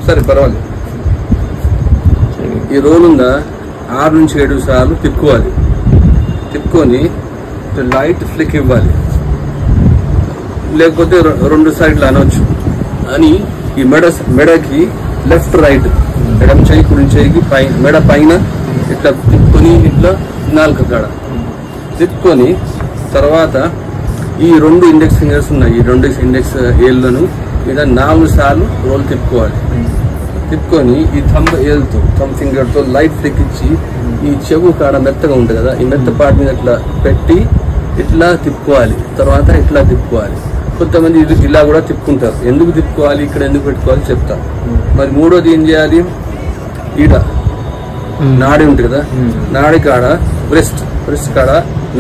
సరే పర్వాలేదు. ఈ రోల్ ఉందా 6 నుంచి 7 సార్లు తిప్పుకోవాలి. తిప్పుకొని లైట్ ఫ్లిక్ ఇవ్వాలి, లేకపోతే 2 సైడ్లు అనవచ్చు అని. ఈ మెడకి లెఫ్ట్ రైట్, ఎడమ చేయి కుడి చేయికి మెడ పైన ఇట్లా తిప్పుకొని ఇట్లా 4 కాడ తిప్పుకొని తర్వాత ఈ 2 ఇండెక్స్ ఫింగర్స్ ఉన్నాయి, ఈ 2 ఇండెక్స్ ఏళ్ళను మీద 4 సార్లు రోల్ తిప్పుకోవాలి. తిప్పుకొని ఈ థంబ్ ఫింగర్ తో లైట్ ఫ్లిక్ ఇచ్చి ఈ చెవు కాడ మెత్తగా ఉంటుంది కదా, ఈ మెత్త పార్ట్ మీద ఇట్లా పెట్టి ఇట్లా తిప్పుకోవాలి. తర్వాత ఇట్లా తిప్పుకోవాలి. కొంతమంది ఇలా కూడా తిప్పుకుంటారు. ఎందుకు తిప్పుకోవాలి, ఇక్కడ ఎందుకు పెట్టుకోవాలి చెప్తారు. మరి మూడోది ఏం చేయాలి, ఈడ నాడి ఉంటుంది కదా, నాడి కాడ బ్రెస్ట్ కాడ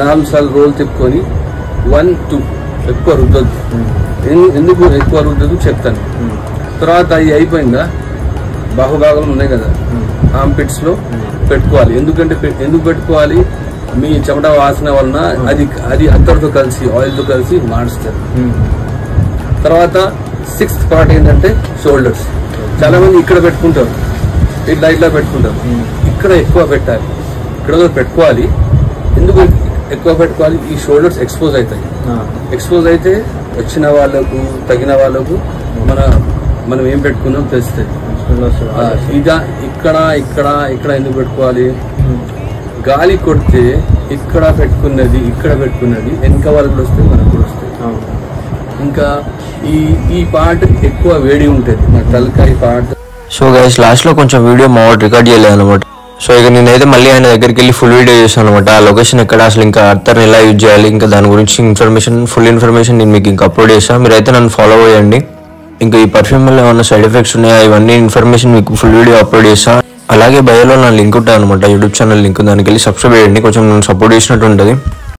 4 సార్లు రోల్ తిప్పుకొని 1 2 ఎక్కువ రుద్దొద్దు. ఎందుకు ఎక్కువ రుద్దొద్దు చెప్తాను. తర్వాత ఇది అయిపోయిందా, బాహుభాగం ఉన్నాయి కదా, ఆర్మ్పిట్స్ లో పెట్టుకోవాలి. ఎందుకు పెట్టుకోవాలి, మీ చెమట వాసన వలన అది అత్తర్తో కలిసి ఆయిల్ తో కలిసి మాడుస్తారు. తర్వాత 6th పార్ట్ ఏంటంటే షోల్డర్స్. చాలా మంది ఇక్కడ పెట్టుకుంటారు, ఇట్లా పెట్టుకుంటారు. ఇక్కడ ఎక్కువ పెట్టాలి, ఇక్కడ పెట్టుకోవాలి. ఎందుకు ఎక్కువ పెట్టుకోవాలి, ఈ షోల్డర్స్ ఎక్స్పోజ్ అవుతాయి. ఎక్స్పోజ్ అయితే వచ్చిన వాళ్ళకు తగిన వాళ్ళకు మనం ఏం పెట్టుకున్నాం తెలుస్తుంది. ఇక ఇక్కడ ఎందుకు పెట్టుకోవాలి, గాలి కొడితే ఇక్కడ పెట్టుకున్నది వెనక వాళ్ళకి వస్తే మనకు కూడా వస్తాయి. ఇంకా ఈ పార్ట్ ఎక్కువ వేడి ఉంటుంది, మన తలకాయ పార్ట్. సో గైస్ లాస్ట్ లో కొంచెం వీడియో మా వాడు రికార్డ్ చేయలేదు అనమాట. సో ఇక నేనైతే మళ్ళీ ఆయన దగ్గరికి వెళ్ళి ఫుల్ వీడియో చేశాను అనమాట. ఆ లొకేషన్ ఎక్కడ, అసలు ఇంకా అత్తర్ని ఎలా యూజ్ చేయాలి, ఇంకా దాని గురించి ఫుల్ ఇన్ఫర్మేషన్ నేను మీకు ఇంకా అప్లోడ్ చేశాను. మీరైతే నన్ను ఫాలో అయ్యండి. ఇంకా ఈ పర్ఫ్యూమ్ వల్ల ఏమన్నా సైడ్ ఎఫెక్ట్స్ ఉన్నాయా, ఇవన్నీ ఇన్ఫర్మేషన్ మీకు ఫుల్ వీడియో అప్లోడ్ చేస్తాను. అలాగే బయోలో నా లింక్ ఉంటుంది అనమాట, యూట్యూబ్ ఛానల్ లింక్, దానికి వెళ్ళి సబ్స్క్రైబ్ చేయండి, కొంచెం నన్ను సపోర్ట్ చేసినట్టు ఉంటుంది.